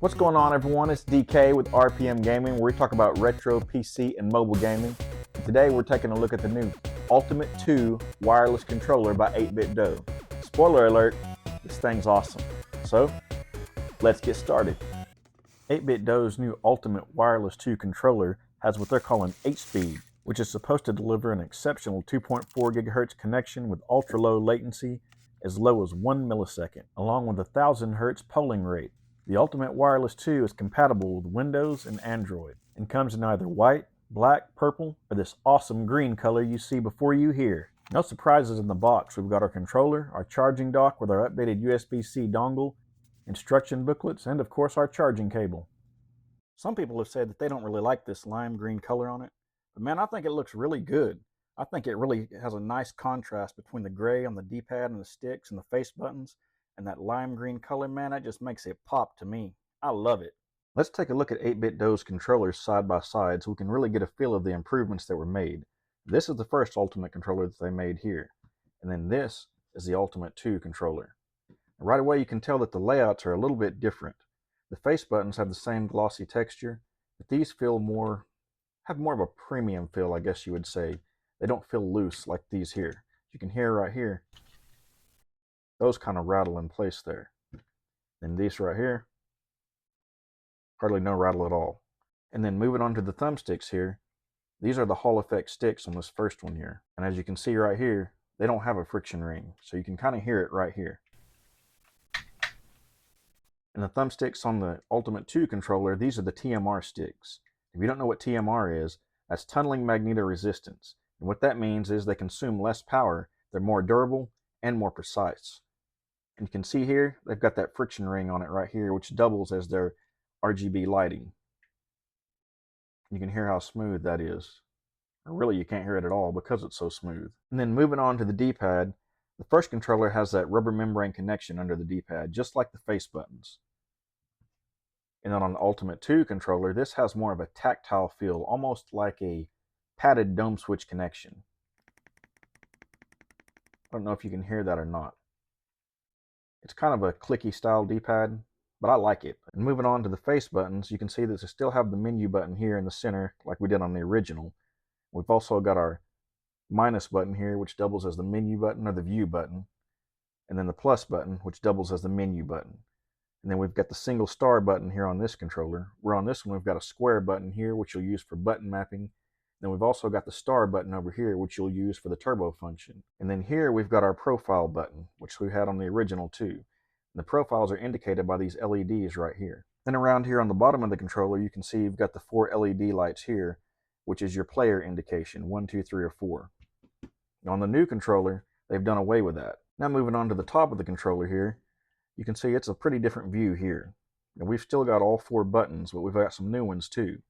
What's going on, everyone? It's DK with RPM Gaming, where we talk about retro PC and mobile gaming. Today we're taking a look at the new Ultimate 2 wireless controller by 8BitDo. Spoiler alert, this thing's awesome. So, let's get started. 8BitDo's new Ultimate Wireless 2 controller has what they're calling H-Speed, which is supposed to deliver an exceptional 2.4 GHz connection with ultra-low latency as low as 1 millisecond, along with a 1000 Hz polling rate. The Ultimate Wireless 2 is compatible with Windows and Android, and comes in either white, black, purple, or this awesome green color you see before you here. No surprises in the box. We've got our controller, our charging dock with our updated USB-C dongle, instruction booklets, and of course our charging cable. Some people have said that they don't really like this lime green color on it, but man, I think it looks really good. I think it really has a nice contrast between the gray on the D-pad and the sticks and the face buttons, and that lime green color, man, that just makes it pop to me. I love it. Let's take a look at 8BitDo's controllers side by side so we can really get a feel of the improvements that were made. This is the first Ultimate controller that they made here, and then this is the Ultimate 2 controller. Right away you can tell that the layouts are a little bit different. The face buttons have the same glossy texture, but these have more of a premium feel, I guess you would say. They don't feel loose like these here. You can hear right here, those kind of rattle in place there. And these right here, hardly no rattle at all. And then moving on to the thumbsticks here, these are the Hall effect sticks on this first one here. And as you can see right here, they don't have a friction ring, so you can kind of hear it right here. And the thumbsticks on the Ultimate 2 controller, these are the TMR sticks. If you don't know what TMR is, that's tunneling magnetoresistance. And what that means is they consume less power, they're more durable, and more precise. And you can see here, they've got that friction ring on it right here, which doubles as their RGB lighting. You can hear how smooth that is. Or really, you can't hear it at all because it's so smooth. And then moving on to the D-pad, the first controller has that rubber membrane connection under the D-pad, just like the face buttons. And then on the Ultimate 2 controller, this has more of a tactile feel, almost like a padded dome switch connection. I don't know if you can hear that or not. It's kind of a clicky style D-pad, but I like it. And moving on to the face buttons, you can see that they still have the menu button here in the center like we did on the original. We've also got our minus button here, which doubles as the menu button or the view button, and then the plus button, which doubles as the menu button. And then we've got the single star button here on this controller. Where on this one we've got a square button here, which you'll use for button mapping. Then we've also got the star button over here, which you'll use for the turbo function. And then here we've got our profile button, which we had on the original too. And the profiles are indicated by these LEDs right here. Then around here on the bottom of the controller, you can see you've got the 4 LED lights here, which is your player indication, 1, 2, 3, or 4. Now on the new controller, they've done away with that. Now moving on to the top of the controller here, you can see it's a pretty different view here. Now we've still got all 4 buttons, but we've got some new ones too.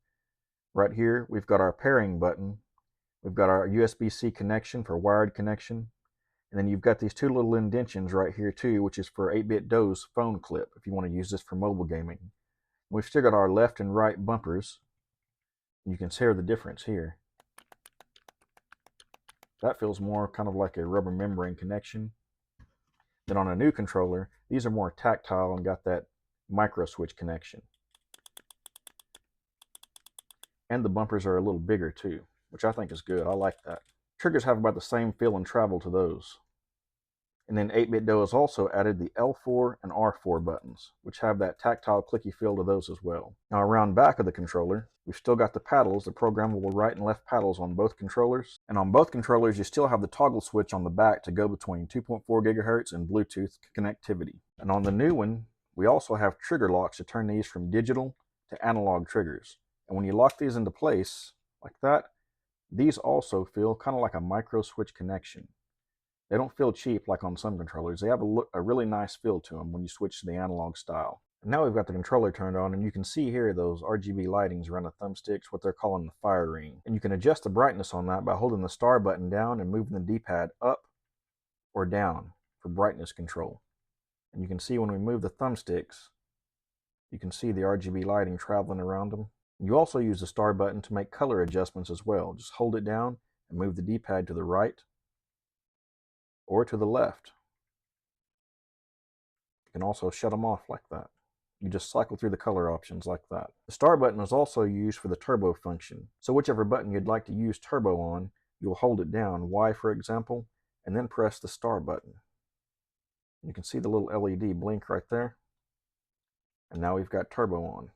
Right here, we've got our pairing button. We've got our USB-C connection for wired connection. And then you've got these 2 little indentions right here too, which is for 8BitDo's phone clip, if you want to use this for mobile gaming. We've still got our left and right bumpers. You can hear the difference here. That feels more kind of like a rubber membrane connection. Then on a new controller, these are more tactile and got that micro switch connection. And the bumpers are a little bigger too, which I think is good. I like that. Triggers have about the same feel and travel to those. And then 8BitDo has also added the L4 and R4 buttons, which have that tactile clicky feel to those as well. Now around back of the controller, we've still got the paddles, the programmable right and left paddles on both controllers. And on both controllers, you still have the toggle switch on the back to go between 2.4 gigahertz and Bluetooth connectivity. And on the new one, we also have trigger locks to turn these from digital to analog triggers. And when you lock these into place, like that, these also feel kind of like a micro switch connection. They don't feel cheap like on some controllers. They have a really nice feel to them when you switch to the analog style. And now we've got the controller turned on, and you can see here those RGB lightings around the thumbsticks, what they're calling the fire ring. And you can adjust the brightness on that by holding the star button down and moving the D-pad up or down for brightness control. And you can see when we move the thumbsticks, you can see the RGB lighting traveling around them. You also use the star button to make color adjustments as well. Just hold it down and move the D-pad to the right or to the left. You can also shut them off like that. You just cycle through the color options like that. The start button is also used for the turbo function. So whichever button you'd like to use turbo on, you'll hold it down, Y for example, and then press the start button. You can see the little LED blink right there. And now we've got turbo on.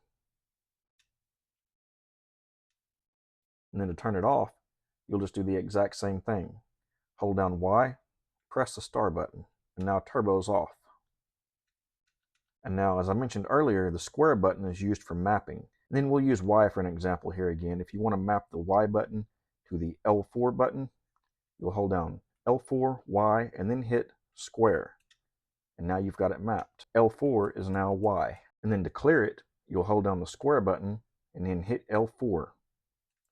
And then to turn it off, you'll just do the exact same thing. Hold down Y, press the start button, and now turbo's off. And now, as I mentioned earlier, the square button is used for mapping. And then we'll use Y for an example here again. If you want to map the Y button to the L4 button, you'll hold down L4, Y, and then hit square. And now you've got it mapped. L4 is now Y. And then to clear it, you'll hold down the square button and then hit L4.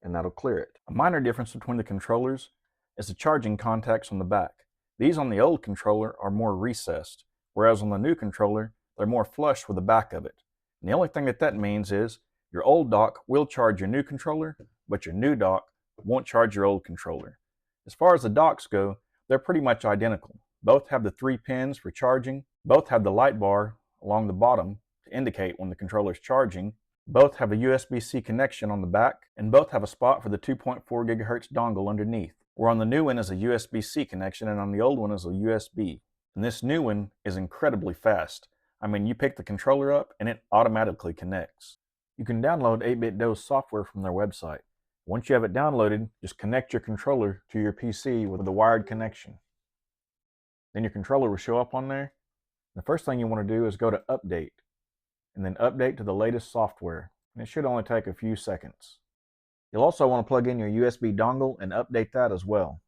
And that'll clear it. A minor difference between the controllers is the charging contacts on the back. These on the old controller are more recessed, whereas on the new controller, they're more flush with the back of it. And the only thing that means is your old dock will charge your new controller, but your new dock won't charge your old controller. As far as the docks go, they're pretty much identical. Both have the 3 pins for charging, both have the light bar along the bottom to indicate when the controller's charging, both have a USB-C connection on the back, and both have a spot for the 2.4 GHz dongle underneath, where on the new one is a USB-C connection and on the old one is a USB. And this new one is incredibly fast. I mean, you pick the controller up and it automatically connects. You can download 8BitDo's software from their website. Once you have it downloaded, just connect your controller to your PC with a wired connection. Then your controller will show up on there. The first thing you want to do is go to Update, and then update to the latest software. And it should only take a few seconds. You'll also want to plug in your USB dongle and update that as well.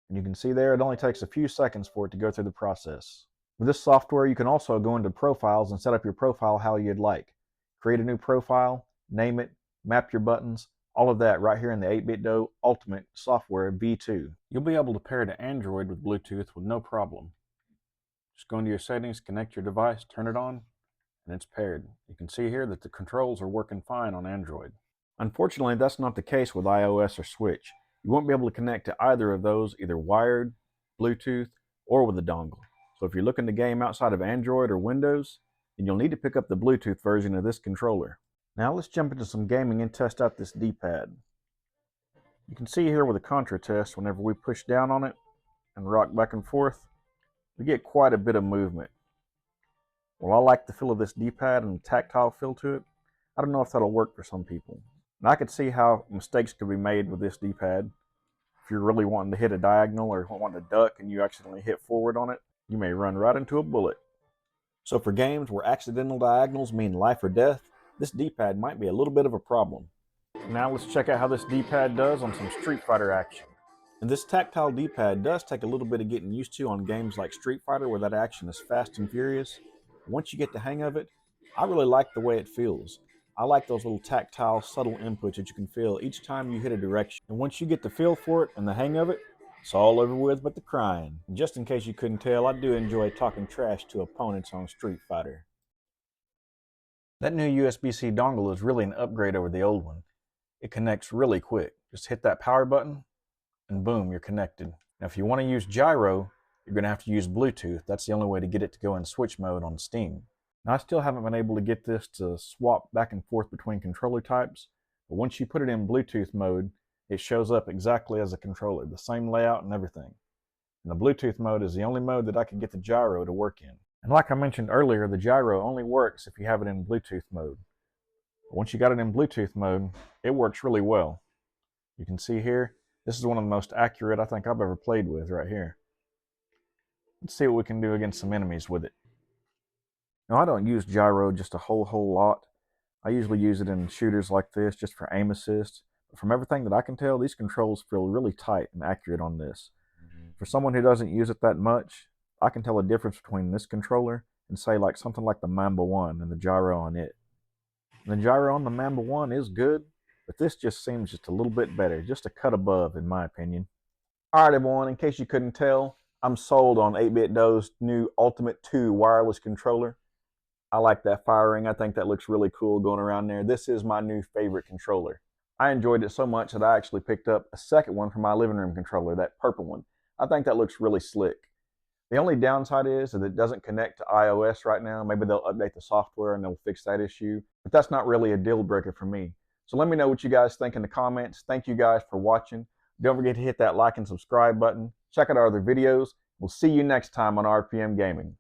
And you can see there it only takes a few seconds for it to go through the process. With this software, you can also go into profiles and set up your profile how you'd like. Create a new profile, name it, map your buttons, all of that right here in the 8BitDo Ultimate Software V2. You'll be able to pair to Android with Bluetooth with no problem. Just go into your settings, connect your device, turn it on, and it's paired. You can see here that the controls are working fine on Android. Unfortunately, that's not the case with iOS or Switch. You won't be able to connect to either of those, either wired, Bluetooth, or with a dongle. So if you're looking to game outside of Android or Windows, then you'll need to pick up the Bluetooth version of this controller. Now let's jump into some gaming and test out this D-pad. You can see here with a contra test, whenever we push down on it and rock back and forth, we get quite a bit of movement. Well, I like the feel of this D-pad and the tactile feel to it. I don't know if that'll work for some people. And I could see how mistakes could be made with this D-pad. If you're really wanting to hit a diagonal or wanting to duck and you accidentally hit forward on it, you may run right into a bullet. So for games where accidental diagonals mean life or death, this D-pad might be a little bit of a problem. Now let's check out how this D-pad does on some Street Fighter action. And this tactile D-pad does take a little bit of getting used to on games like Street Fighter where that action is fast and furious. Once you get the hang of it, I really like the way it feels. I like those little tactile, subtle inputs that you can feel each time you hit a direction. And once you get the feel for it and the hang of it, it's all over with but the crying. And just in case you couldn't tell, I do enjoy talking trash to opponents on Street Fighter. That new USB-C dongle is really an upgrade over the old one. It connects really quick. Just hit that power button and boom, you're connected. Now if you want to use Gyro, you're going to have to use Bluetooth. That's the only way to get it to go in switch mode on Steam. Now I still haven't been able to get this to swap back and forth between controller types, but once you put it in Bluetooth mode, it shows up exactly as a controller, the same layout and everything. And the Bluetooth mode is the only mode that I can get the Gyro to work in. And like I mentioned earlier, the Gyro only works if you have it in Bluetooth mode. But once you got it in Bluetooth mode, it works really well. You can see here, this is one of the most accurate I think I've ever played with right here. Let's see what we can do against some enemies with it. Now I don't use Gyro just a whole lot. I usually use it in shooters like this just for aim assist. But from everything that I can tell, these controls feel really tight and accurate on this. For someone who doesn't use it that much, I can tell a difference between this controller and say like something like the Mamba 1 and the Gyro on it. And the Gyro on the Mamba 1 is good, but this just seems just a little bit better, just a cut above in my opinion. Alright everyone, in case you couldn't tell, I'm sold on 8BitDo's new Ultimate 2 wireless controller. I like that fire ring. I think that looks really cool going around there. This is my new favorite controller. I enjoyed it so much that I actually picked up a second one for my living room controller, that purple one. I think that looks really slick. The only downside is that it doesn't connect to iOS right now. Maybe they'll update the software and they'll fix that issue, but that's not really a deal breaker for me. So let me know what you guys think in the comments. Thank you guys for watching. Don't forget to hit that like and subscribe button. Check out our other videos. We'll see you next time on RPM Gaming.